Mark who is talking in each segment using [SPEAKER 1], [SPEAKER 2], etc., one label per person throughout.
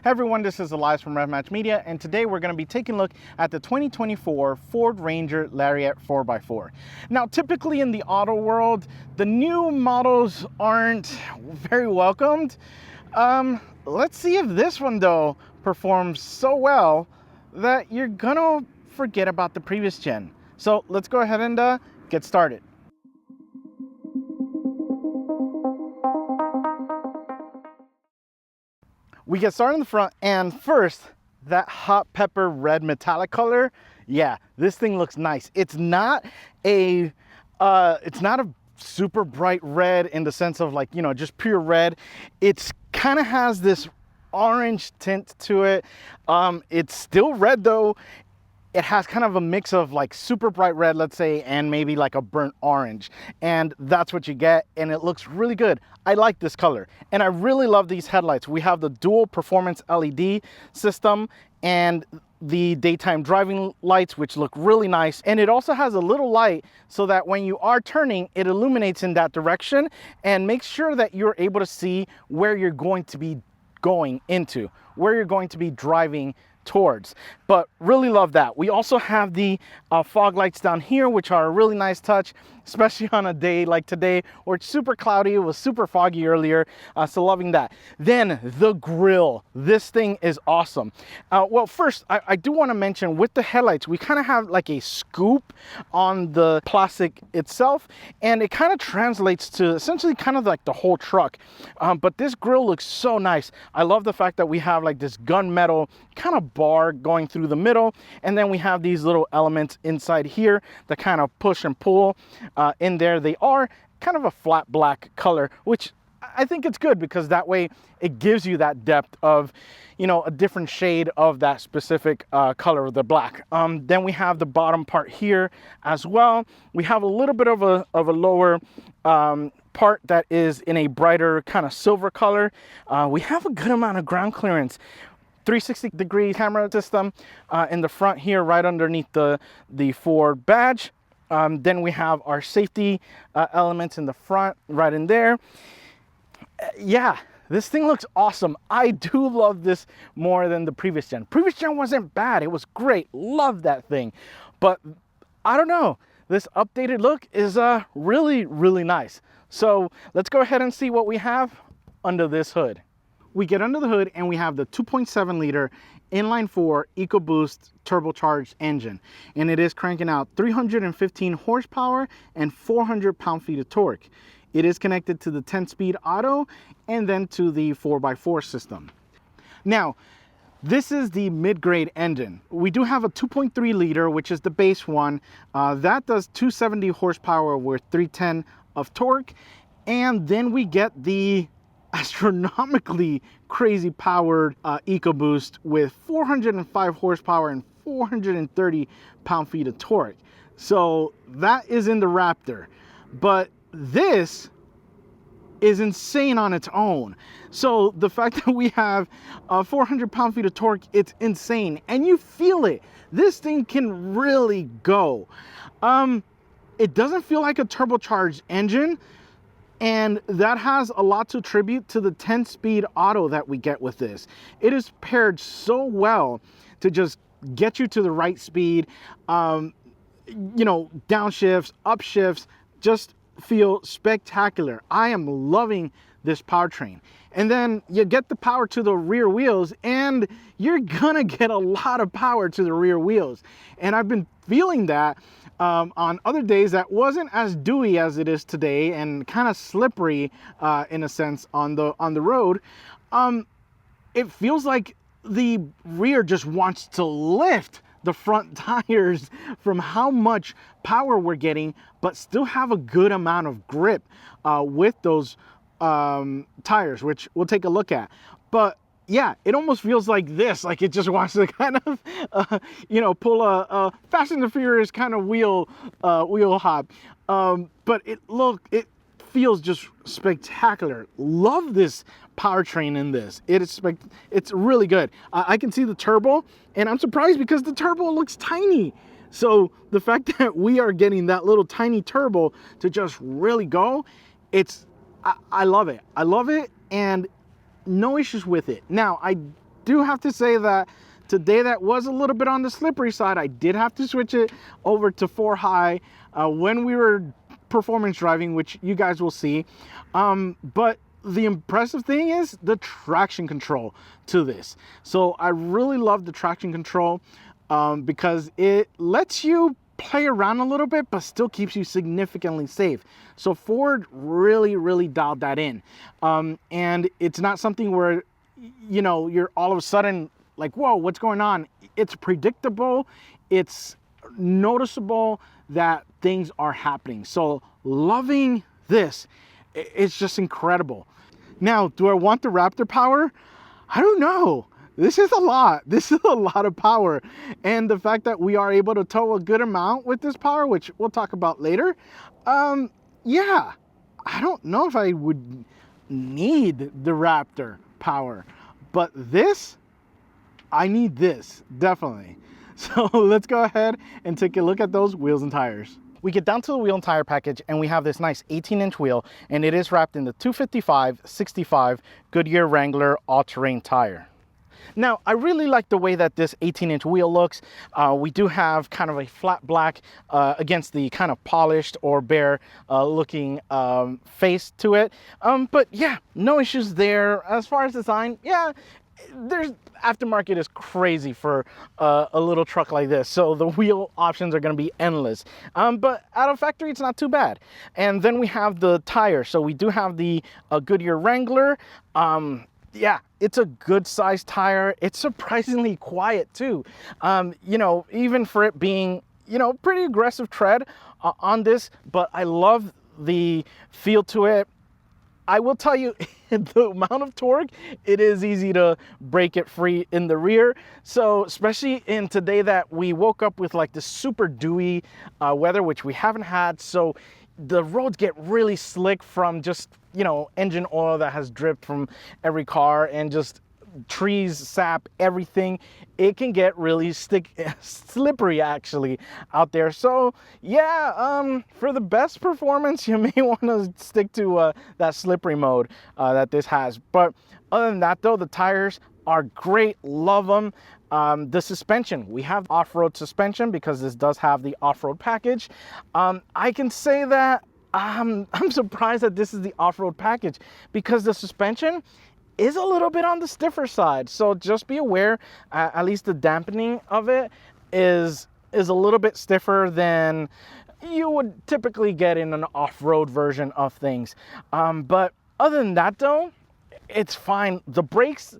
[SPEAKER 1] Hey everyone, this is Elias from RevMatch Media, and today we're going to be taking a look at the 2024 Ford Ranger Lariat 4x4. Now, typically in the auto world, the new models aren't very welcomed. Let's see if this one, though, performs so well that you're going to forget about the previous gen. So let's go ahead and get started. We get started in the front, and first, that hot pepper red metallic color. Yeah, this thing looks nice. It's not a super bright red in the sense of, like, you know, just pure red. It's kind of has this orange tint to it. It's still red though. It has kind of a mix of like super bright red, let's say, and maybe like a burnt orange. And that's what you get, and it looks really good. I like this color, and I really love these headlights. We have the dual performance LED system and the daytime driving lights, which look really nice. And it also has a little light so that when you are turning, it illuminates in that direction and makes sure that you're able to see where you're going to be going into, where you're going to be driving towards. But really love that. We also have the fog lights down here, which are a really nice touch, especially on a day like today where it's super cloudy. It was super foggy earlier, so loving that. Then the grille. This thing is awesome. Well, first, I do want to mention with the headlights, we kind of have like a scoop on the plastic itself, and it kind of translates to essentially kind of like the whole truck. But this grille looks so nice. I love the fact that we have like this gunmetal kind of bar going through the middle, and then we have these little elements inside here that kind of push and pull in there. They are kind of a flat black color, which I think it's good because that way it gives you that depth of, you know, a different shade of that specific color of the black. Then we have the bottom part here as well. We have a little bit of a lower part that is in a brighter kind of silver color. We have a good amount of ground clearance. 360-degree camera system in the front here, right underneath the Ford badge. Then we have our safety elements in the front, right in there. Yeah, this thing looks awesome. I do love this more than the previous gen. Previous gen wasn't bad. It was great. Love that thing. But I don't know. This updated look is really, really nice. So let's go ahead and see what we have under this hood. We get under the hood and we have the 2.7 liter inline-4 EcoBoost turbocharged engine, and it is cranking out 315 horsepower and 400 pound-feet of torque. It is connected to the 10-speed auto and then to the 4x4 system. Now, this is the mid-grade engine. We do have a 2.3 liter, which is the base one. That does 270 horsepower with 310 of torque, and then we get the astronomically crazy powered EcoBoost with 405 horsepower and 430 pound-feet of torque. So that is in the Raptor, but this is insane on its own. So the fact that we have 400 pound-feet of torque, it's insane, and you feel it. This thing can really go. It doesn't feel like a turbocharged engine, and that has a lot to attribute to the 10-speed auto that we get with this. It is paired so well to just get you to the right speed. You know, downshifts, upshifts just feel spectacular. I am loving this powertrain. And then you get the power to the rear wheels, and you're gonna get a lot of power to the rear wheels. And I've been feeling that on other days that wasn't as dewy as it is today, and kind of slippery in a sense on the road. It feels like the rear just wants to lift the front tires from how much power we're getting, but still have a good amount of grip with those tires, which we'll take a look at. But yeah, it almost feels like this, like it just wants to kind of, you know, pull a Fast and the Furious kind of wheel hop. But it feels just spectacular. Love this powertrain in this. It's really good. I can see the turbo, and I'm surprised because the turbo looks tiny. So the fact that we are getting that little tiny turbo to just really go, I love it. I love it, and no issues with it. Now, I do have to say that today that was a little bit on the slippery side. I did have to switch it over to 4 high when we were performance driving, which you guys will see. But the impressive thing is the traction control to this. So I really love the traction control because it lets you play around a little bit, but still keeps you significantly safe. So Ford really dialed that in. And it's not something where, you know, you're all of a sudden like, whoa, what's going on? It's predictable. It's noticeable that things are happening. So loving this. It's just incredible. Now, do I want the Raptor power? I don't know. This is a lot. This is a lot of power. And the fact that we are able to tow a good amount with this power, which we'll talk about later, yeah, I don't know if I would need the Raptor power, but this, I need this, definitely. So let's go ahead and take a look at those wheels and tires. We get down to the wheel and tire package and we have this nice 18-inch wheel, and it is wrapped in the 255/65 Goodyear Wrangler all-terrain tire. Now, I really like the way that this 18-inch wheel looks. We do have kind of a flat black against the kind of polished or bare looking face to it. But yeah, no issues there. As far as design, yeah, there's aftermarket is crazy for a little truck like this, so the wheel options are going to be endless, but out of factory it's not too bad. And then we have the tire. So we do have the Goodyear Wrangler. Yeah, it's a good sized tire. It's surprisingly quiet too, you know, even for it being, you know, pretty aggressive tread on this, but I love the feel to it. I will tell you, the amount of torque, it is easy to break it free in the rear. So especially in today that we woke up with like this super dewy weather, which we haven't had. So the roads get really slick from just, you know, engine oil that has dripped from every car and just trees, sap, everything. It can get really slippery actually out there. So yeah, for the best performance, you may want to stick to that slippery mode that this has. But other than that though, the tires are great, love them. The suspension, we have off-road suspension because this does have the off-road package. I can say that I'm surprised that this is the off-road package because the suspension is a little bit on the stiffer side. So just be aware, at least the dampening of it is a little bit stiffer than you would typically get in an off-road version of things. But other than that though, it's fine. The brakes,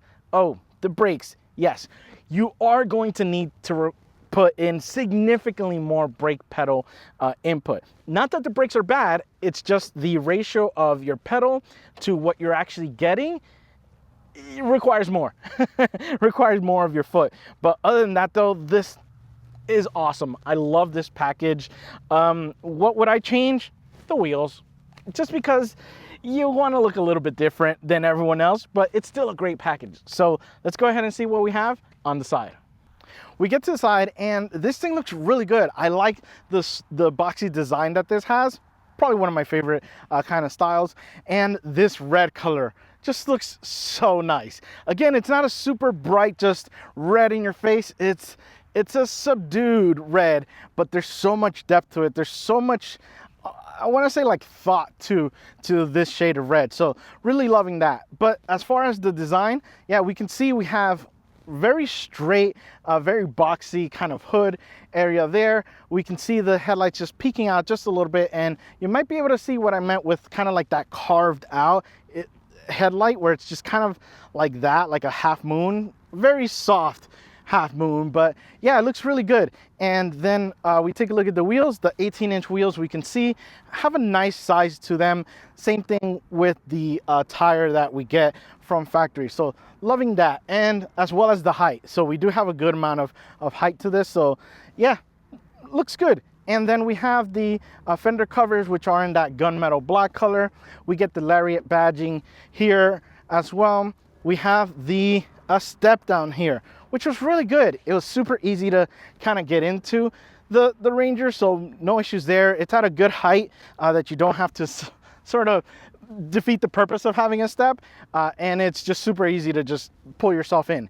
[SPEAKER 1] yes, you are going to need to put in significantly more brake pedal input. Not that the brakes are bad, it's just the ratio of your pedal to what you're actually getting. It requires more. Requires more of your foot. But other than that though, this is awesome. I love this package. What would I change? The wheels. Just because you want to look a little bit different than everyone else, but it's still a great package. So let's go ahead and see what we have on the side. We get to the side and this thing looks really good. I like the boxy design that this has. Probably one of my favorite kind of styles. And this red color just looks so nice. Again, it's not a super bright, just red in your face. It's a subdued red, but there's so much depth to it. There's so much, I want to say like thought to this shade of red. So really loving that. But as far as the design, yeah, we can see we have very straight, very boxy kind of hood area there. We can see the headlights just peeking out just a little bit, and you might be able to see what I meant with kind of like that carved out headlight where it's just kind of like that, like a half moon, very soft half moon. But yeah, it looks really good. And then we take a look at the wheels. The 18-inch wheels, we can see have a nice size to them. Same thing with the tire that we get from factory. So loving that, and as well as the height. So we do have a good amount of height to this. So yeah, looks good. And then we have the fender covers, which are in that gunmetal black color. We get the Lariat badging here as well. We have the step down here, which was really good. It was super easy to kind of get into the Ranger, so no issues there. It's at a good height that you don't have to sort of defeat the purpose of having a step, and it's just super easy to just pull yourself in.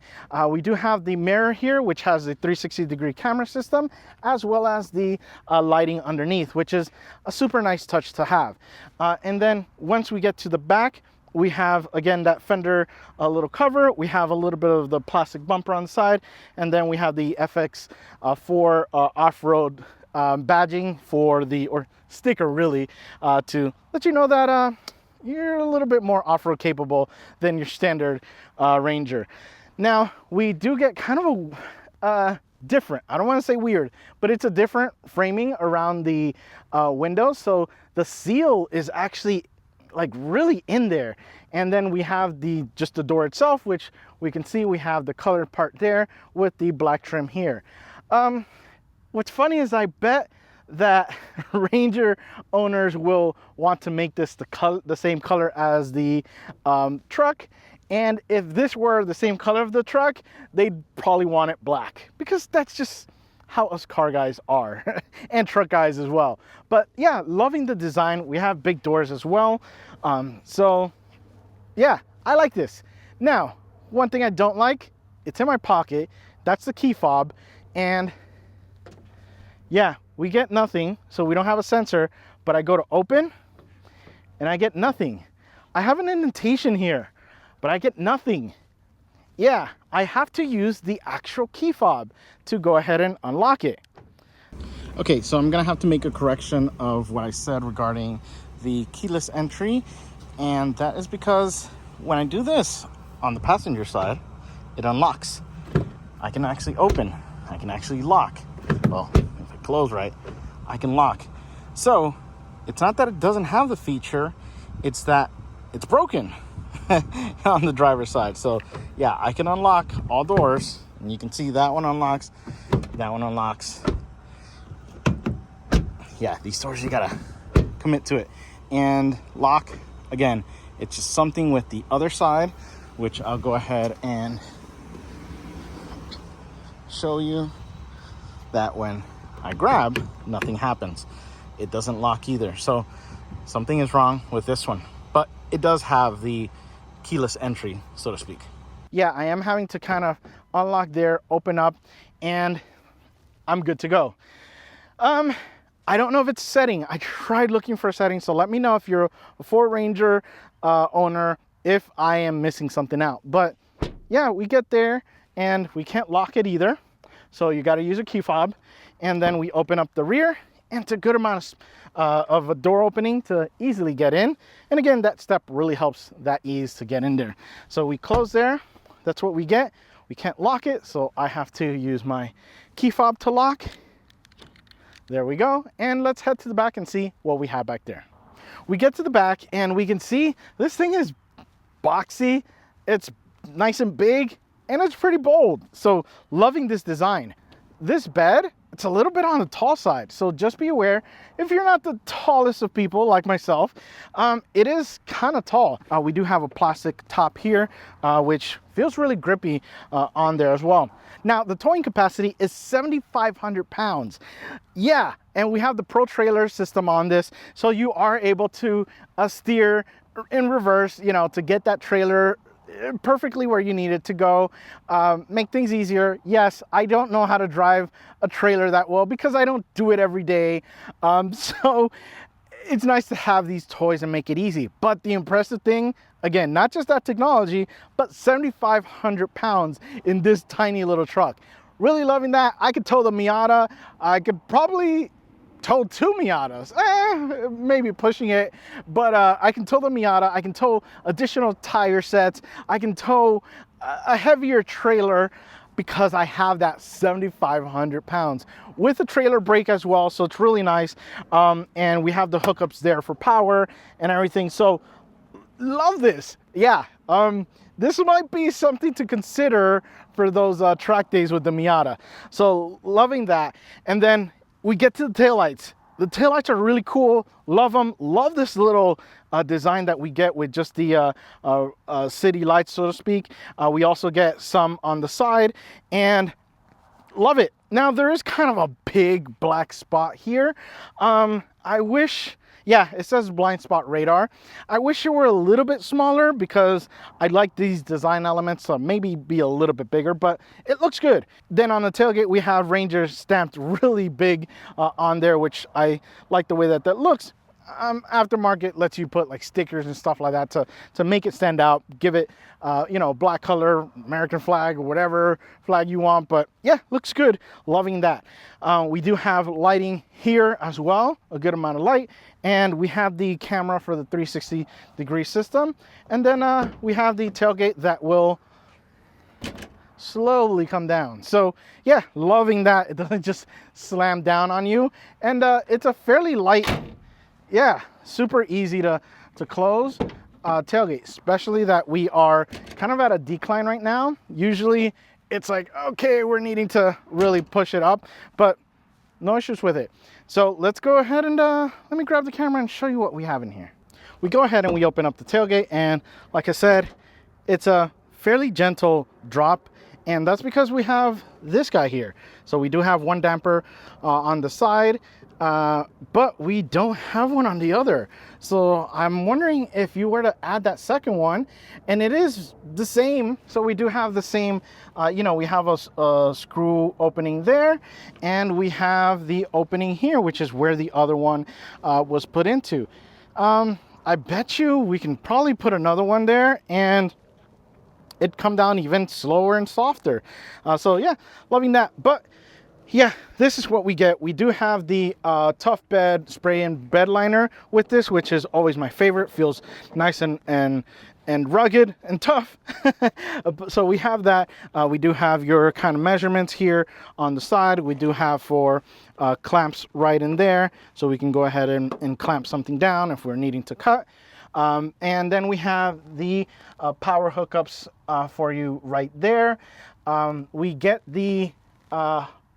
[SPEAKER 1] We do have the mirror here, which has the 360-degree camera system, as well as the lighting underneath, which is a super nice touch to have. And then once we get to the back, we have, again, that fender little cover. We have a little bit of the plastic bumper on the side, and then we have the FX4 off-road badging for the, or sticker really, to let you know that you're a little bit more off-road capable than your standard Ranger. Now, we do get kind of a different, I don't want to say weird, but it's a different framing around the windows. So the seal is actually like really in there. And then we have just the door itself, which we can see we have the colored part there with the black trim here. What's funny is I bet that Ranger owners will want to make this the same color as the truck. And if this were the same color of the truck, they'd probably want it black, because that's just how us car guys are and truck guys as well. But yeah, loving the design. We have big doors as well. So yeah, I like this. Now, one thing I don't like, it's in my pocket. That's the key fob. And yeah, we get nothing, so we don't have a sensor, but I go to open and I get nothing. I have an indentation here, but I get nothing. Yeah, I have to use the actual key fob to go ahead and unlock it. Okay, so I'm gonna have to make a correction of what I said regarding the keyless entry, and that is because when I do this on the passenger side, it unlocks. I can actually open, I can actually lock. Well, if I close right, I can lock. So it's not that it doesn't have the feature, it's that it's broken on the driver's side. So yeah, I can unlock all doors, and you can see that one unlocks, that one unlocks. Yeah, these doors, you gotta commit to it. And lock, again, it's just something with the other side, which I'll go ahead and show you that when I grab, nothing happens. It doesn't lock either. So something is wrong with this one, but it does have the keyless entry, so to speak. Yeah, I am having to kind of unlock there, open up, and I'm good to go. I don't know if it's setting. I tried looking for a setting, so let me know if you're a Ford Ranger owner, if I am missing something out. But yeah, we get there and we can't lock it either. So you got to use a key fob, and then we open up the rear, and it's a good amount of a door opening to easily get in. And again, that step really helps that ease to get in there. So we close there. That's what we get. We can't lock it, so I have to use my key fob to lock. There we go. And let's head to the back and see what we have back there. We get to the back and we can see this thing is boxy. It's nice and big, and it's pretty bold. So loving this design. This bed, it's a little bit on the tall side. So just be aware, if you're not the tallest of people like myself, it is kind of tall. We do have a plastic top here, which feels really grippy on there as well. Now, the towing capacity is 7,500 pounds. Yeah, and we have the Pro Trailer system on this, so you are able to steer in reverse, you know, to get that trailer perfectly where you need it to go, make things easier. Yes, I don't know how to drive a trailer that well because I don't do it every day. So it's nice to have these toys and make it easy. But the impressive thing, again, not just that technology, but 7,500 pounds in this tiny little truck. Really loving that. I could tow the Miata. I could probably tow 2 Miatas, maybe pushing it, but I can tow the Miata. I can tow additional tire sets. I can tow a heavier trailer because I have that 7,500 pounds with a trailer brake as well. So it's really nice. And we have the hookups there for power and everything. So love this. Yeah. This might be something to consider for those track days with the Miata. So loving that. And then we get to the taillights. The taillights are really cool. Love them. Love this little design that we get with just the city lights, so to speak. We also get some on the side, and love it. Now, there is kind of a big black spot here. I wish Yeah, it says blind spot radar. I wish it were a little bit smaller because I like these design elements to maybe be a little bit bigger, but it looks good. Then on the tailgate, we have Ranger stamped really big on there, which I like the way that that looks. Aftermarket lets you put like stickers and stuff like that to make it stand out, give it you know, black color, American flag, or whatever flag you want. But yeah, looks good. Loving that. We do have lighting here as well, a good amount of light, and we have the camera for the 360-degree system, and then we have the tailgate that will slowly come down. So yeah, loving that. It doesn't just slam down on you, and it's a fairly light, yeah, super easy to close tailgate, especially that we are kind of at a decline right now. Usually it's like, okay, we're needing to really push it up, but no issues with it. So let's go ahead and let me grab the camera and show you what we have in here. We go ahead and we open up the tailgate, and like I said, it's a fairly gentle drop, and that's because we have this guy here. So we do have one damper on the side, but we don't have one on the other. So I'm wondering if you were to add that second one, and it is the same. So we do have the same, you know, we have a screw opening there, and we have the opening here, which is where the other one was put into. I bet you we can probably put another one there and it'd come down even slower and softer. So yeah, loving that. But yeah, this is what we get. We do have the Tough Bed spray and bed liner with this, which is always my favorite. Feels nice and rugged and tough. So we have that. We do have your kind of measurements here on the side. We do have for clamps right in there, so we can go ahead and clamp something down if we're needing to cut. And then we have the power hookups for you right there. We get the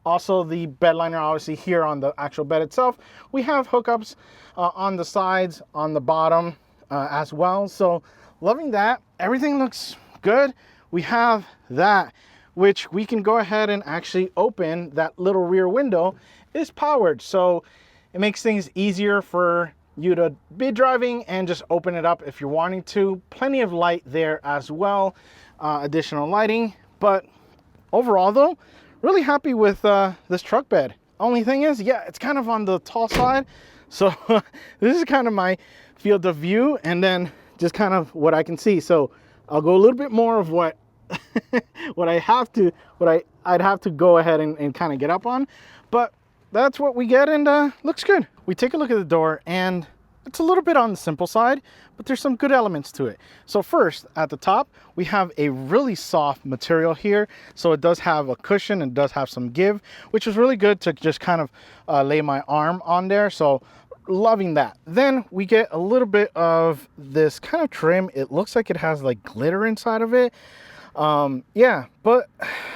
[SPEAKER 1] also the bed liner obviously here on the actual bed itself. We have hookups on the sides, on the bottom as well. So loving that. Everything looks good. We have that, which we can go ahead and actually open. That little rear window is powered, so it makes things easier for you to be driving and just open it up if you're wanting to. Plenty of light there as well, additional lighting. But overall though, really happy with this truck bed. Only thing is, yeah, it's kind of on the tall side. So this is kind of my field of view, and then just kind of what I can see. So I'll go a little bit more of what I'd have to go ahead and kind of get up on. But that's what we get, and looks good. We take a look at the door, and it's a little bit on the simple side, but there's some good elements to it. So first, at the top, we have a really soft material here. So it does have a cushion and does have some give, which is really good to just kind of lay my arm on there. So loving that. Then we get a little bit of this kind of trim. It looks like it has like glitter inside of it. Yeah, but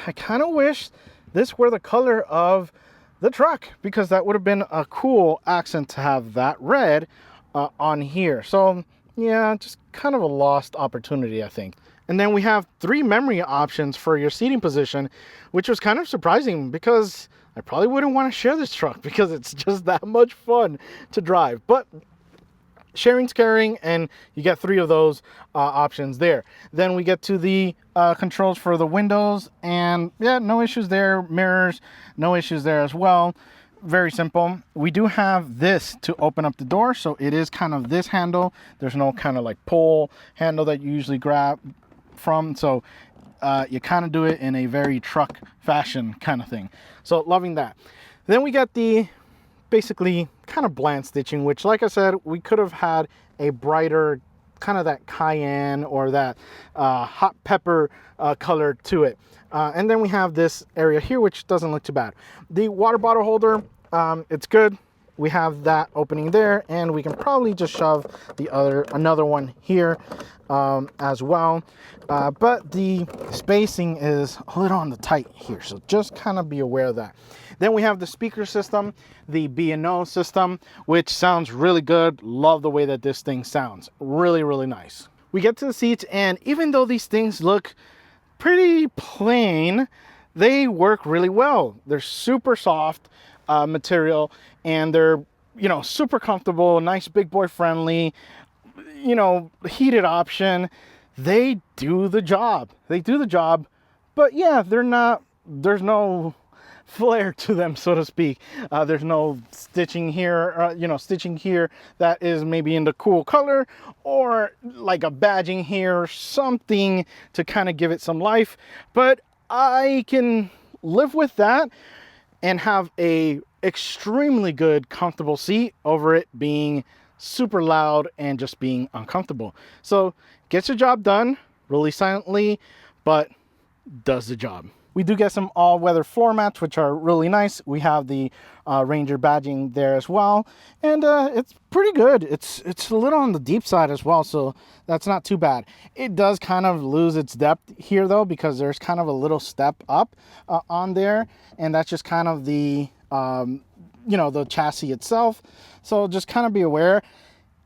[SPEAKER 1] I kind of wish this were the color of the truck, because that would have been a cool accent to have that red on here. So yeah, just kind of a lost opportunity, I think. And then we have 3 memory options for your seating position, which was kind of surprising because I probably wouldn't want to share this truck because it's just that much fun to drive. But sharing's caring, and you get 3 of those options there. Then we get to the controls for the windows, and yeah, no issues there. Mirrors, no issues there as well. Very simple. We do have this to open up the door, so it is kind of this handle. There's no kind of like pull handle that you usually grab from, so you kind of do it in a very truck fashion kind of thing. So loving that. Then we got the basically kind of bland stitching, which, like I said, we could have had a brighter kind of that cayenne or that hot pepper color to it. And then we have this area here, which doesn't look too bad. The water bottle holder, it's good. We have that opening there, and we can probably just shove another one here as well. But the spacing is a little on the tight here, so just kind of be aware of that. Then we have the speaker system, the B&O system, which sounds really good. Love the way that this thing sounds. Really, really nice. We get to the seats, and even though these things look pretty plain, they work really well. They're super soft material, and they're you know, super comfortable, nice big boy friendly, you know, heated option. They do the job. They do the job. But yeah, they're not, there's no flair to them, so to speak. There's no stitching here, you know, stitching here that is maybe in the cool color, or like a badging here, something to kind of give it some life. But I can live with that and have a extremely good comfortable seat over it being super loud and just being uncomfortable. So gets the job done really silently, but does the job. We do get some all-weather floor mats, which are really nice. We have the Ranger badging there as well, and it's pretty good. It's a little on the deep side as well, so that's not too bad. It does kind of lose its depth here though, because there's kind of a little step up on there, and that's just kind of the you know, the chassis itself. So just kind of be aware.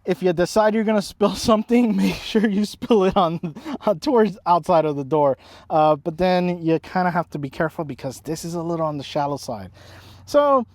[SPEAKER 1] If you decide you're gonna spill something, make sure you spill it on towards outside of the door. But then you kind of have to be careful because this is a little on the shallow side. So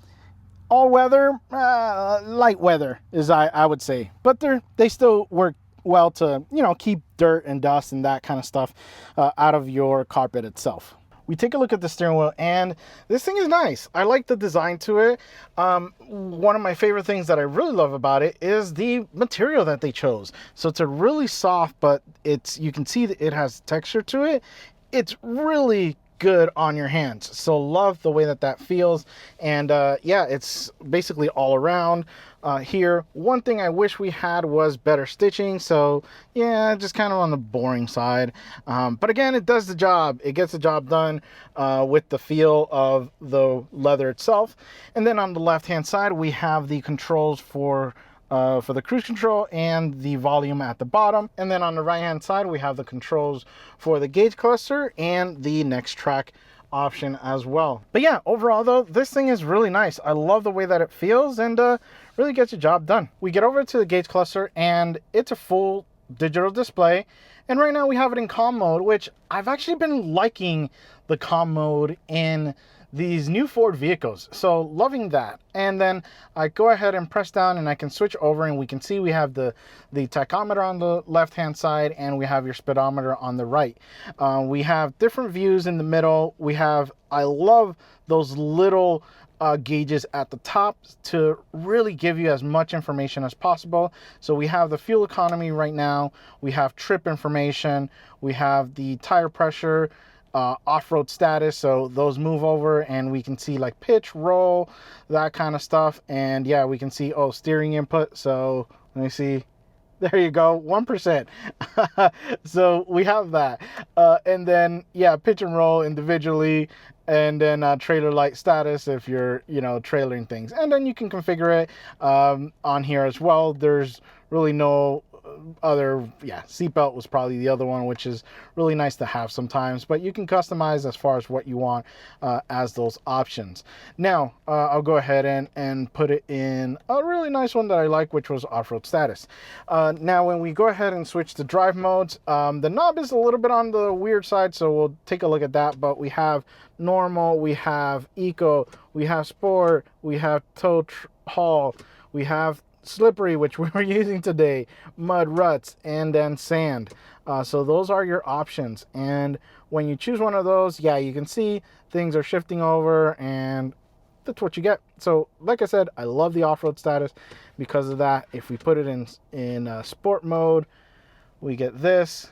[SPEAKER 1] all weather, light weather is I would say, but they still work well to, you know, keep dirt and dust and that kind of stuff out of your carpet itself. We take a look at the steering wheel, and this thing is nice. I like the design to it. One of my favorite things that I really love about it is the material that they chose. So it's a really soft, but you can see that it has texture to it. It's really good on your hands. So love the way that feels. And yeah, it's basically all around. Here, one thing I wish we had was better stitching, so yeah, just kind of on the boring side, but again, it does the job. It gets the job done with the feel of the leather itself. And then on the left hand side we have the controls for the cruise control and the volume at the bottom, and then on the right hand side we have the controls for the gauge cluster and the next track option as well. But yeah, overall though, this thing is really nice. I love the way that it feels, and really gets the job done. We get over to the gauge cluster, and it's a full digital display, and right now we have it in calm mode, which I've actually been liking the calm mode in these new Ford vehicles, so loving that. And then I go ahead and press down, and I can switch over, and we can see we have the tachometer on the left hand side, and we have your speedometer on the right. We have different views in the middle. I love those little gauges at the top to really give you as much information as possible. So we have the fuel economy right now, we have trip information, we have the tire pressure, off-road status, so those move over, and we can see like pitch, roll, that kind of stuff. And yeah, we can see, oh, steering input. So let me see, there you go, 1%. So we have that, and then yeah, pitch and roll individually, and then trailer light status if you're, you know, trailering things. And then you can configure it on here as well. There's really no other, yeah, seatbelt was probably the other one, which is really nice to have sometimes, but you can customize as far as what you want as those options. Now I'll go ahead and put it in a really nice one that I like, which was off-road status. Now when we go ahead and switch to drive modes, the knob is a little bit on the weird side, so we'll take a look at that. But we have normal, we have eco, we have sport, we have tow haul, we have slippery, which we were using today, mud, ruts, and then sand. So those are your options, and when you choose one of those, yeah, you can see things are shifting over, and that's what you get. So like I said, I love the off-road status because of that. If we put it in sport mode, we get this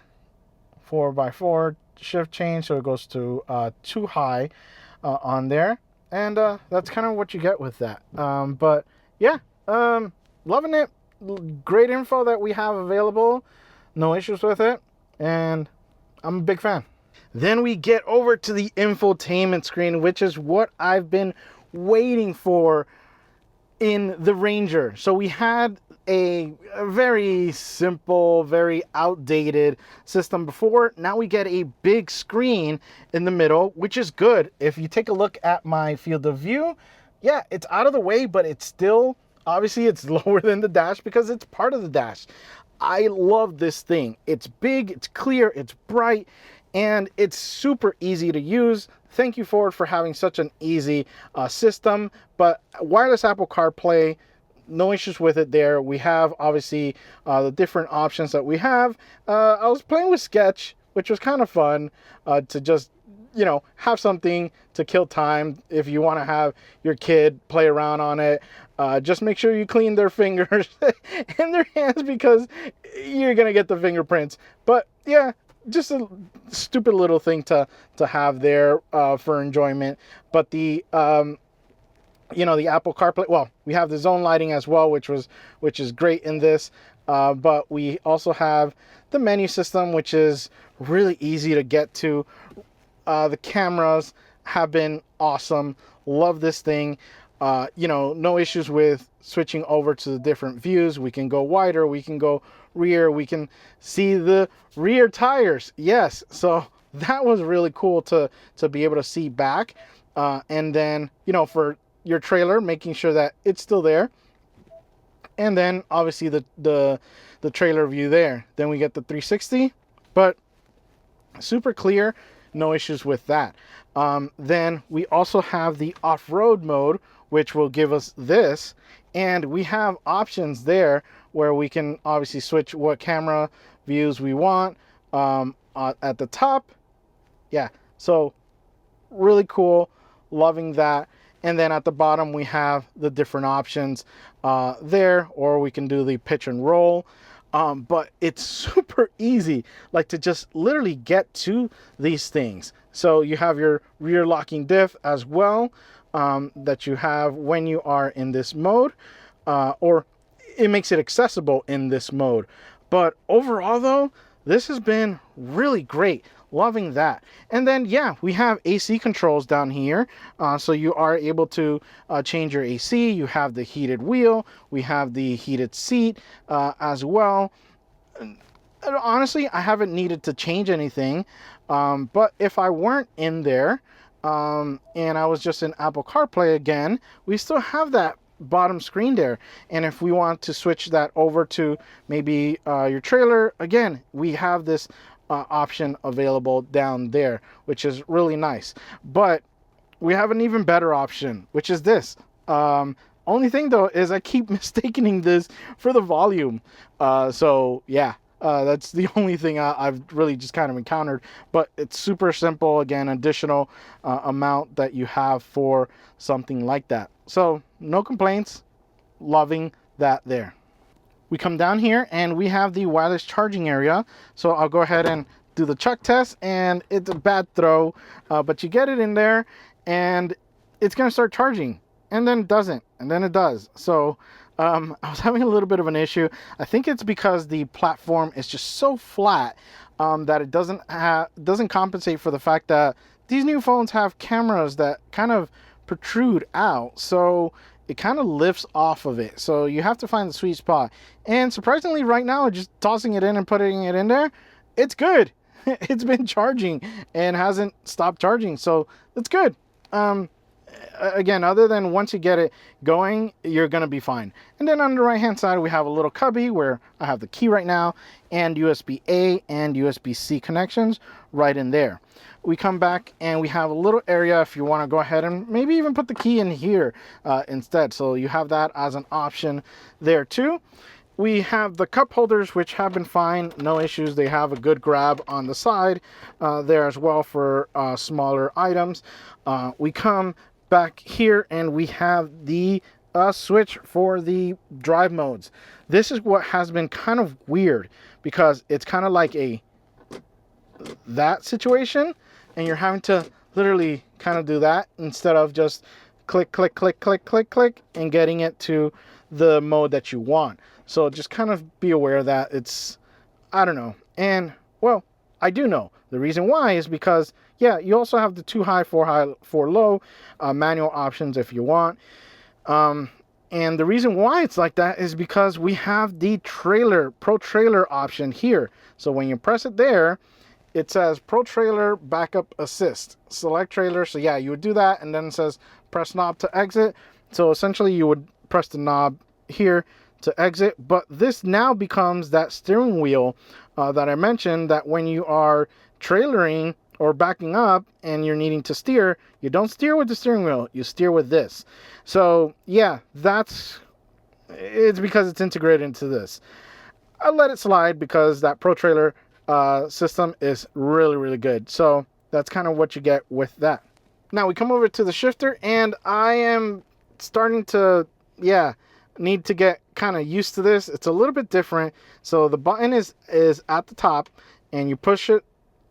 [SPEAKER 1] 4x4 shift change, so it goes to 2 high on there, and that's kind of what you get with that. But yeah, loving it. Great info that we have available, no issues with it, and I'm a big fan. Then we get over to the infotainment screen, which is what I've been waiting for in the Ranger. So we had a very simple, very outdated system before. Now we get a big screen in the middle, which is good. If you take a look at my field of view, yeah, it's out of the way, but it's still, obviously it's lower than the dash because it's part of the dash. I love this thing. It's big, it's clear, it's bright, and it's super easy to use. Thank you, Ford, for having such an easy system. But wireless Apple CarPlay, no issues with it there. We have obviously the different options that we have. I was playing with Sketch, which was kind of fun to just, you know, have something to kill time if you want to have your kid play around on it. Just make sure you clean their fingers and their hands, because you're gonna get the fingerprints. But yeah, just a stupid little thing to have there for enjoyment. But the you know, the Apple CarPlay, well, we have the zone lighting as well, which is great in this. But we also have the menu system, which is really easy to get to. The cameras have been awesome. Love this thing. You know, no issues with switching over to the different views. We can go wider, we can go rear, we can see the rear tires. Yes, so that was really cool to be able to see back. And then, you know, for your trailer, making sure that it's still there. And then obviously the trailer view there. Then we get the 360, but super clear, no issues with that. Then we also have the off-road mode, which will give us this, and we have options there where we can obviously switch what camera views we want at the top. Yeah, so really cool, loving that. And then at the bottom we have the different options there, or we can do the pitch and roll. But it's super easy, like, to just literally get to these things. So you have your rear locking diff as well, that you have when you are in this mode, or it makes it accessible in this mode. But overall though, this has been really great. Loving that. And then yeah, we have AC controls down here, so you are able to change your AC. You have the heated wheel, we have the heated seat as well. Honestly, I haven't needed to change anything, but if I weren't in there and I was just in Apple CarPlay again, we still have that bottom screen there. And if we want to switch that over to maybe your trailer, again, we have this option available down there, which is really nice. But we have an even better option, which is this. Only thing though is I keep mistaking this for the volume. So yeah, that's the only thing I've really just kind of encountered. But it's super simple. Again, additional amount that you have for something like that. So no complaints. Loving that there. We come down here and we have the wireless charging area. So I'll go ahead and do the chuck test, and it's a bad throw, but you get it in there and it's going to start charging, and then it doesn't, and then it does. So I was having a little bit of an issue. I think it's because the platform is just so flat that it doesn't compensate for the fact that these new phones have cameras that kind of protrude out. So it kind of lifts off of it. So you have to find the sweet spot. And surprisingly, right now, just tossing it in and putting it in there, it's good. It's been charging and hasn't stopped charging. So that's good. Again, other than once you get it going, you're going to be fine. And then on the right hand side, we have a little cubby where I have the key right now, and USB-A and USB-C connections right in there. We come back and we have a little area if you want to go ahead and maybe even put the key in here instead. So you have that as an option there too. We have the cup holders, which have been fine, no issues. They have a good grab on the side there as well for smaller items. We come back here and we have the switch for the drive modes. This is what has been kind of weird, because it's kind of like that situation, and you're having to literally kind of do that instead of just click, click, click, click, click, click, and getting it to the mode that you want. So just kind of be aware of that. It's, I don't know. And well, I do know. The reason why is because, yeah, you also have the 2 high, 4 low manual options if you want. And the reason why it's like that is because we have the Pro Trailer option here. So when you press it there, it says Pro Trailer Backup Assist. Select trailer. So yeah, you would do that, and then it says press knob to exit. So essentially you would press the knob here to exit. But this now becomes that steering wheel that I mentioned, that when you are trailering or backing up and you're needing to steer, you don't steer with the steering wheel, you steer with this. So yeah, that's it's because it's integrated into this. I let it slide because that Pro Trailer system is really, really good. So that's kind of what you get with that. Now we come over to the shifter, and I am starting to, need to get kind of used to this. It's a little bit different. So the button is at the top, and you push it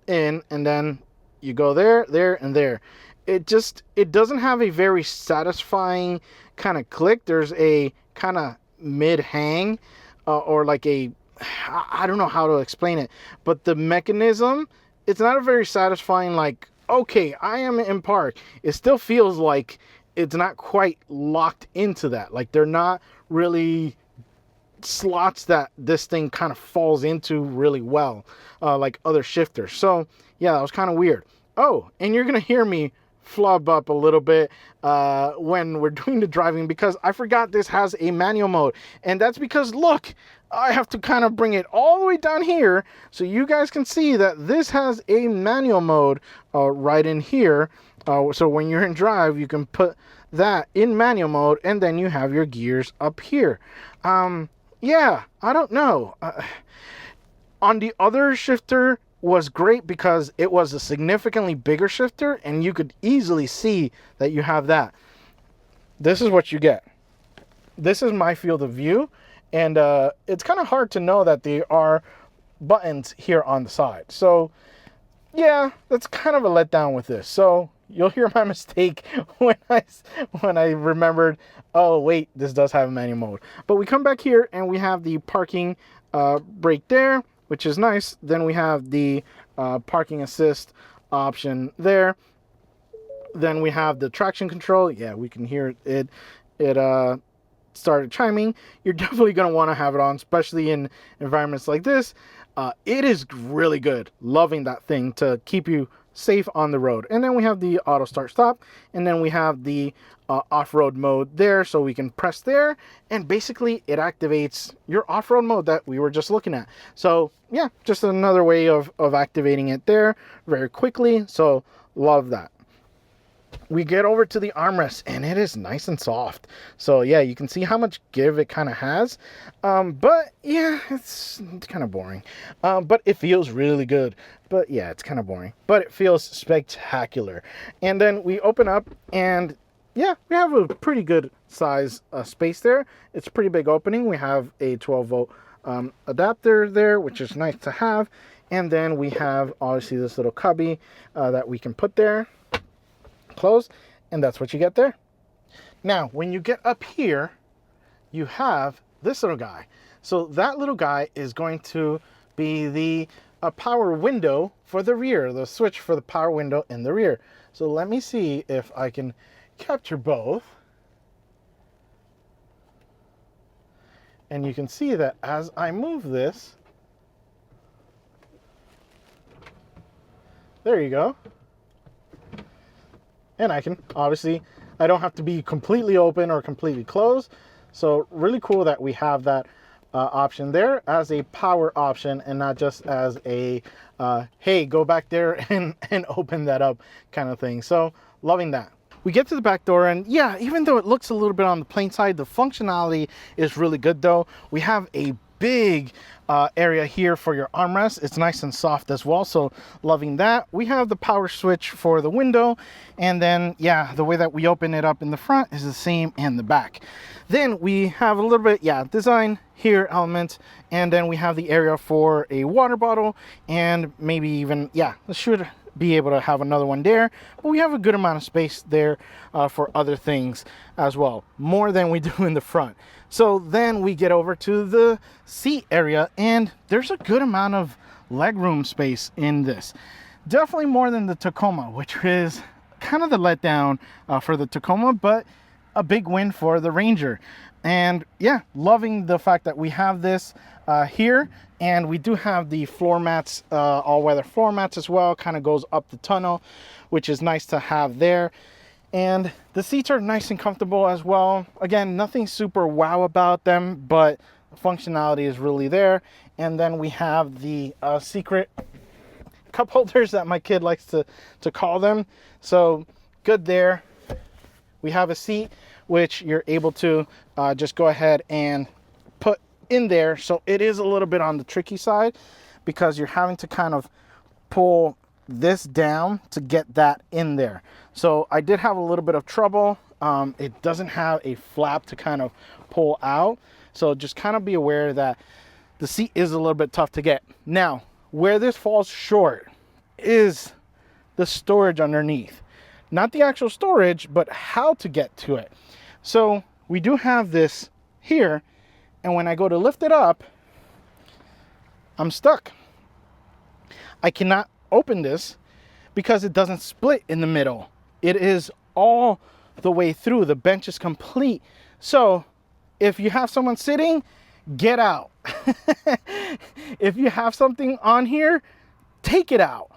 [SPEAKER 1] in, and then you go there, there, and there. It doesn't have a very satisfying kind of click. There's a kind of mid hang, or like I don't know how to explain it, but the mechanism, it's not a very satisfying, like, okay, I am in park. It still feels like it's not quite locked into that. Like, they're not really slots that this thing kind of falls into really well, like other shifters. So yeah, that was kind of weird. Oh, and you're gonna hear me flub up a little bit when we're doing the driving, because I forgot this has a manual mode. And that's because, look, I have to kind of bring it all the way down here so you guys can see that this has a manual mode right in here. So when you're in drive, you can put that in manual mode, and then you have your gears up here. Yeah, I don't know. On the other shifter was great because it was a significantly bigger shifter, and you could easily see that you have that. This is what you get. This is my field of view, and it's kind of hard to know that there are buttons here on the side. So yeah, that's kind of a letdown with this. So you'll hear my mistake when I remembered, oh wait, this does have a manual mode. But we come back here and we have the parking brake there, which is nice. Then we have the parking assist option there. Then we have the traction control. Yeah, we can hear it started chiming. You're definitely going to want to have it on, especially in environments like this. It is really good. Loving that thing to keep you safe on the road. And then we have the auto start stop, and then we have the off-road mode there, so we can press there, and basically it activates your off-road mode that we were just looking at. So yeah, just another way of activating it there very quickly. So love that. We get over to the armrest, and it is nice and soft. So yeah, you can see how much give it kind of has. But yeah, it's kind of boring. But it feels really good. But yeah, it's kind of boring. But it feels spectacular. And then we open up, and yeah, we have a pretty good size space there. It's a pretty big opening. We have a 12-volt adapter there, which is nice to have. And then we have obviously this little cubby that we can put there. Close, and that's what you get there. Now when you get up here, you have this little guy. So that little guy is going to be the power window for the rear, the switch for the power window in the rear. So let me see if I can capture both, and you can see that as I move this, there you go. And I can, obviously, I don't have to be completely open or completely closed. So really cool that we have that option there as a power option, and not just as a, hey, go back there and open that up kind of thing. So loving that. We get to the back door, and yeah, even though it looks a little bit on the plain side, the functionality is really good though. We have a big area here for your armrest. It's nice and soft as well, so loving that. We have the power switch for the window, and then yeah, the way that we open it up in the front is the same in the back. Then we have a little bit, design here element, and then we have the area for a water bottle, and maybe even, should be able to have another one there, but we have a good amount of space there for other things as well, more than we do in the front. So then we get over to the seat area, and there's a good amount of legroom space in this. Definitely more than the Tacoma, which is kind of the letdown for the Tacoma, but a big win for the Ranger. And yeah, loving the fact that we have this here, and we do have the floor mats, all-weather floor mats as well, kind of goes up the tunnel, which is nice to have there. And the seats are nice and comfortable as well. Again, nothing super wow about them, but functionality is really there. And then we have the secret cup holders that my kid likes to call them. So good there. We have a seat which you're able to just go ahead and put in there. So it is a little bit on the tricky side because you're having to kind of pull this down to get that in there. So I did have a little bit of trouble. It doesn't have a flap to kind of pull out. So just kind of be aware that the seat is a little bit tough to get. Now, where this falls short is the storage underneath. Not the actual storage, but how to get to it. So we do have this here, and when I go to lift it up, I'm stuck. I cannot open this because it doesn't split in the middle. It is all the way through. The bench is complete. So if you have someone sitting, get out. If you have something on here, take it out.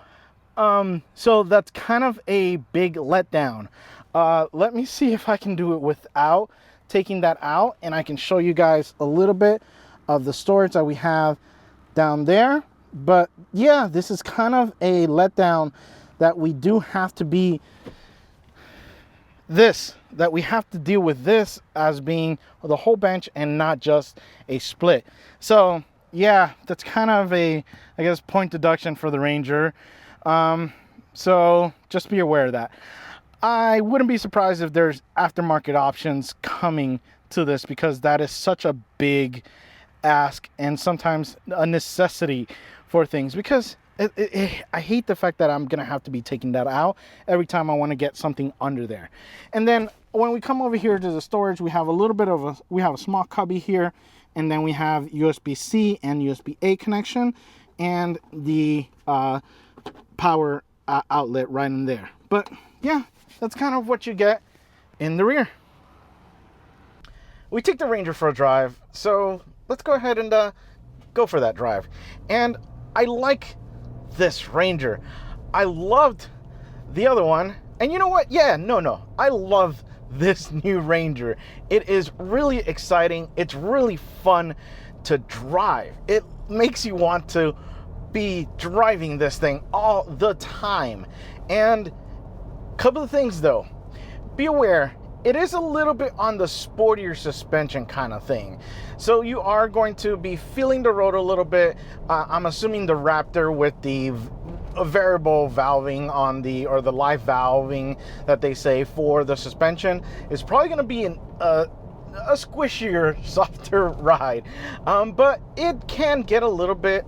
[SPEAKER 1] So that's kind of a big letdown. Let me see if I can do it without taking that out, and I can show you guys a little bit of the storage that we have down there. But yeah, this is kind of a letdown that we do have to be that we have to deal with this as being the whole bench and not just a split. So yeah, that's kind of a, I guess, point deduction for the Ranger. So just be aware of that. I wouldn't be surprised if there's aftermarket options coming to this, because that is such a big ask and sometimes a necessity for things, because I hate the fact that I'm gonna have to be taking that out every time I want to get something under there. And then when we come over here to the storage, we have a little bit of we have a small cubby here, and then we have USB-C and USB-A connection, and the power outlet right in there. But yeah, that's kind of what you get in the rear. We took the Ranger for a drive, so let's go ahead and go for that drive. And I like this Ranger. I loved the other one, and you know what? Yeah, no, I love this new Ranger. It is really exciting. It's really fun to drive. It makes you want to be driving this thing all the time. And a couple of things though, be aware, it is a little bit on the sportier suspension kind of thing. So you are going to be feeling the road a little bit. I'm assuming the Raptor with the variable valving on the, or the live valving that they say for the suspension, is probably going to be a squishier, softer ride. But it can get a little bit,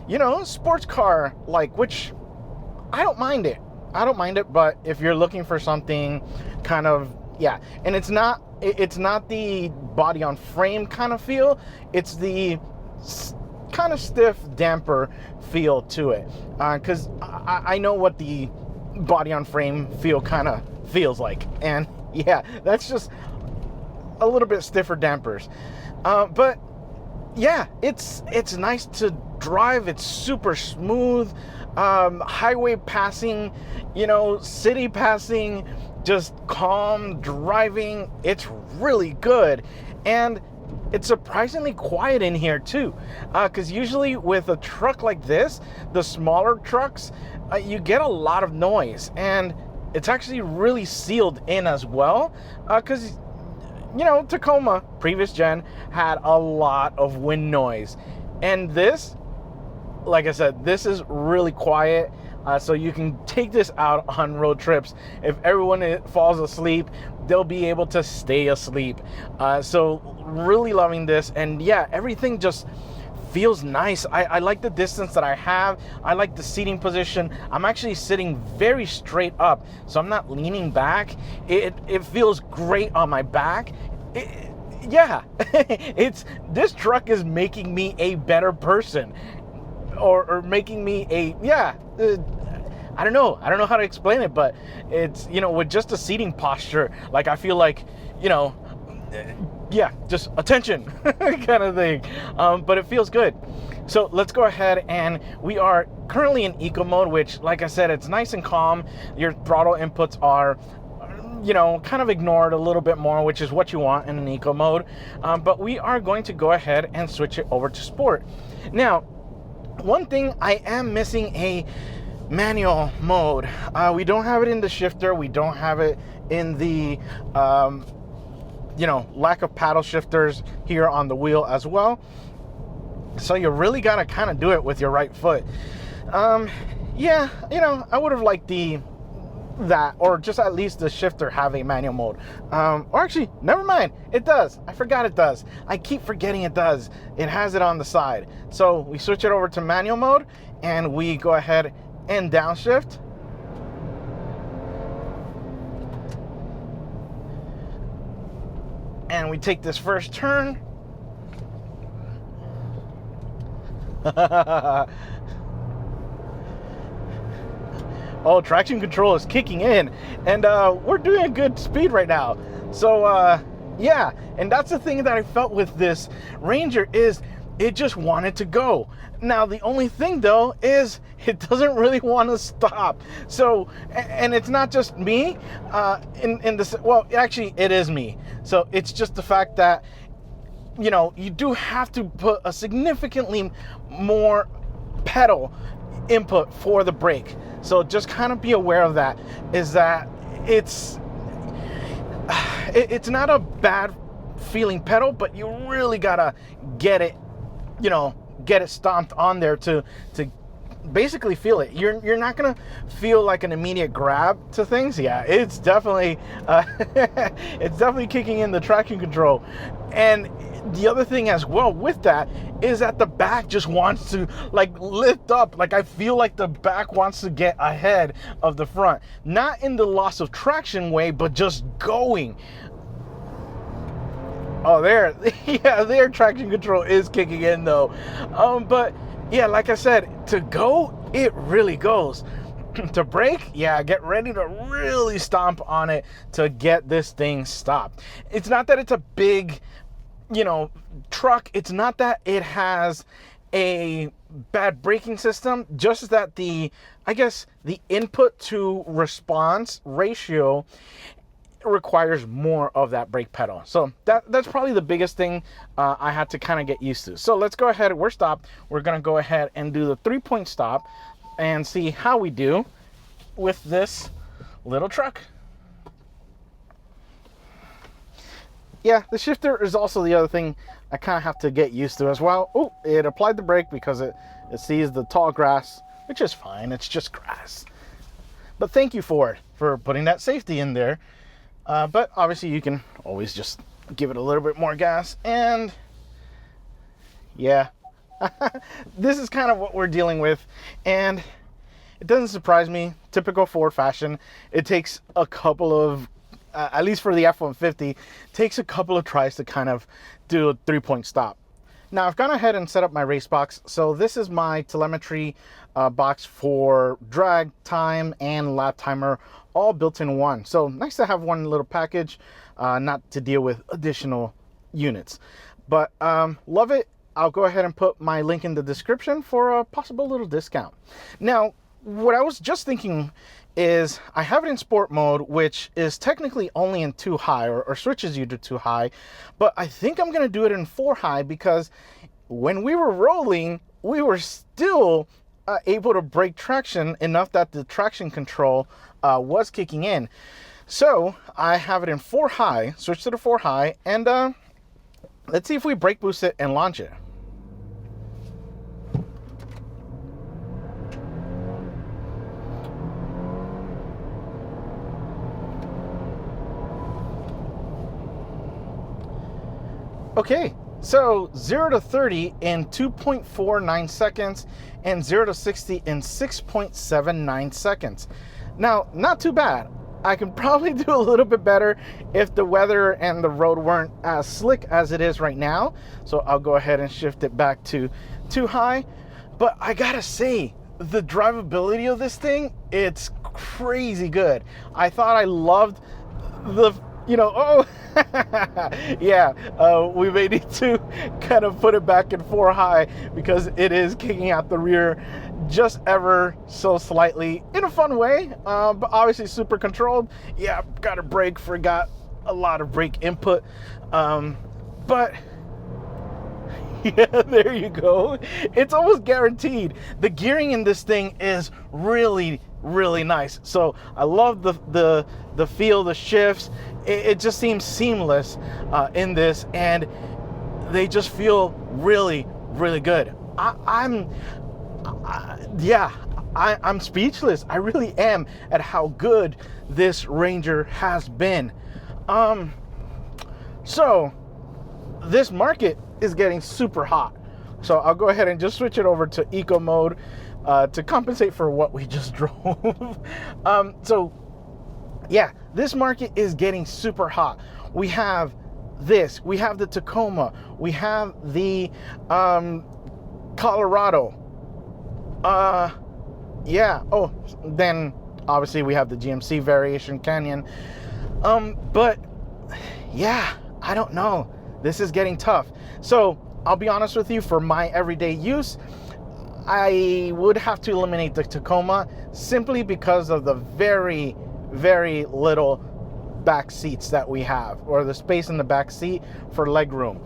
[SPEAKER 1] you know, sports car like, which I don't mind it. But if you're looking for something kind of, yeah, and it's not the body on frame kind of feel, it's the kind of stiff damper feel to it, because I know what the body on frame feel kind of feels like, and yeah, that's just a little bit stiffer dampers. But yeah, it's nice to drive. It's super smooth. Highway passing, you know, city passing, just calm driving. It's really good. And it's surprisingly quiet in here too, because usually with a truck like this, the smaller trucks, you get a lot of noise, and it's actually really sealed in as well, because you know, Tacoma previous gen had a lot of wind noise, and this, like I said, this is really quiet. So you can take this out on road trips. If everyone falls asleep, they'll be able to stay asleep. So really loving this. And yeah, everything just feels nice. I like the distance that I have. I like the seating position. I'm actually sitting very straight up, so I'm not leaning back. It feels great on my back. Yeah, this truck is making me a better person. Or making me a, yeah, I don't know how to explain it, but it's, you know, with just a seating posture, like I feel like, you know, yeah, just attention kind of thing. But it feels good. So let's go ahead, and we are currently in eco mode, which, like I said, it's nice and calm. Your throttle inputs are, you know, kind of ignored a little bit more, which is what you want in an eco mode. But we are going to go ahead and switch it over to sport. Now, one thing, I am missing a manual mode. We don't have it in the shifter. We don't have it in the lack of paddle shifters here on the wheel as well. So you really got to kind of do it with your right foot. Yeah, I would have liked that, or just at least the shifter have a manual mode. Or actually, never mind, it does. I forgot it does. I keep forgetting it does. It has it on the side. So we switch it over to manual mode, and we go ahead and downshift. And we take this first turn. Oh, traction control is kicking in, and we're doing a good speed right now. So yeah, and that's the thing that I felt with this Ranger, is it just wanted to go. Now the only thing though is it doesn't really want to stop. So, and it's not just me in this, well, actually it is me. So it's just the fact that you do have to put a significantly more pedal input for the brake. So just kind of be aware of that, is that it's not a bad feeling pedal, but you really gotta get it, get it stomped on there to basically feel it. You're not gonna feel like an immediate grab to things. Yeah, it's definitely it's definitely kicking in the traction control. And the other thing as well with that is that the back just wants to like lift up. Like I feel like the back wants to get ahead of the front, not in the loss of traction way, but just going. Oh, their traction control is kicking in though. But yeah, like I said, to go, it really goes. To brake, yeah, get ready to really stomp on it to get this thing stopped. It's not that it's a big, truck. It's not that it has a bad braking system, just that the input to response ratio requires more of that brake pedal. So that's probably the biggest thing I had to kind of get used to. So let's go ahead. We're stopped. We're going to go ahead and do the 3-point stop and see how we do with this little truck. Yeah, the shifter is also the other thing I kind of have to get used to as well. Oh, it applied the brake because it sees the tall grass, which is fine. It's just grass. But thank you for putting that safety in there. But obviously you can always just give it a little bit more gas, and yeah, this is kind of what we're dealing with, and it doesn't surprise me. Typical Ford fashion, it takes a couple of, at least for the F-150, takes a couple of tries to kind of do a 3-point stop. Now I've gone ahead and set up my race box. So this is my telemetry box for drag, time, and lap timer, all built in one. So nice to have one little package, not to deal with additional units. But love it. I'll go ahead and put my link in the description for a possible little discount. Now, what I was just thinking is I have it in sport mode, which is technically only in 2 high, or switches you to 2 high, but I think I'm going to do it in 4 high because when we were rolling, we were still able to break traction enough that the traction control was kicking in. So I have it in 4 high, switch to the 4 high, and let's see if we brake boost it and launch it. Okay, so 0 to 30 in 2.49 seconds and 0 to 60 in 6.79 seconds. Now, not too bad. I can probably do a little bit better if the weather and the road weren't as slick as it is right now. So I'll go ahead and shift it back to 2 high. But I gotta say, the drivability of this thing, it's crazy good. I thought I loved the, yeah, we may need to kind of put it back in 4 high because it is kicking out the rear just ever so slightly in a fun way, but obviously super controlled. Yeah, got a brake, forgot a lot of brake input, but yeah, there you go. It's almost guaranteed. The gearing in this thing is really really nice. So I love the feel, the shifts. It just seems seamless in this, and they just feel really, really good. I'm speechless. I really am at how good this Ranger has been. So this market is getting super hot. So I'll go ahead and just switch it over to eco mode to compensate for what we just drove. So yeah, this market is getting super hot. We have this, we have the Tacoma, we have the Colorado. Yeah. Oh, then obviously we have the GMC variation Canyon. But yeah, I don't know. This is getting tough. So I'll be honest with you, for my everyday use, I would have to eliminate the Tacoma simply because of the very, very little back seats that we have, or the space in the back seat for leg room.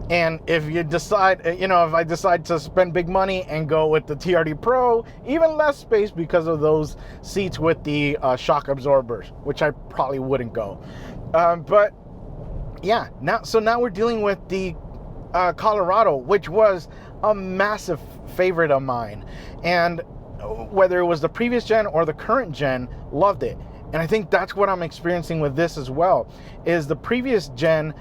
[SPEAKER 1] And if you decide, if I decide to spend big money and go with the TRD Pro, even less space because of those seats with the shock absorbers, which I probably wouldn't go. But yeah, now we're dealing with the Colorado, which was a massive favorite of mine. And whether it was the previous gen or the current gen, loved it. And I think that's what I'm experiencing with this as well, is the previous gen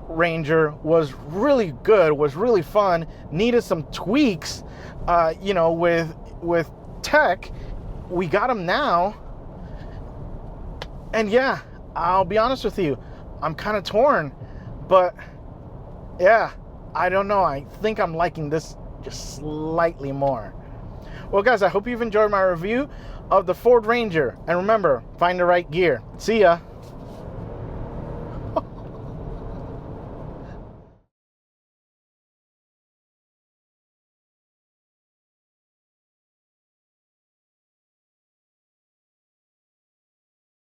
[SPEAKER 1] Ranger was really good, was really fun, needed some tweaks, with tech. We got them now, and yeah, I'll be honest with you, I'm kind of torn, but yeah, I don't know, I think I'm liking this just slightly more. Well guys, I hope you've enjoyed my review of the Ford Ranger, and remember, find the right gear. See ya.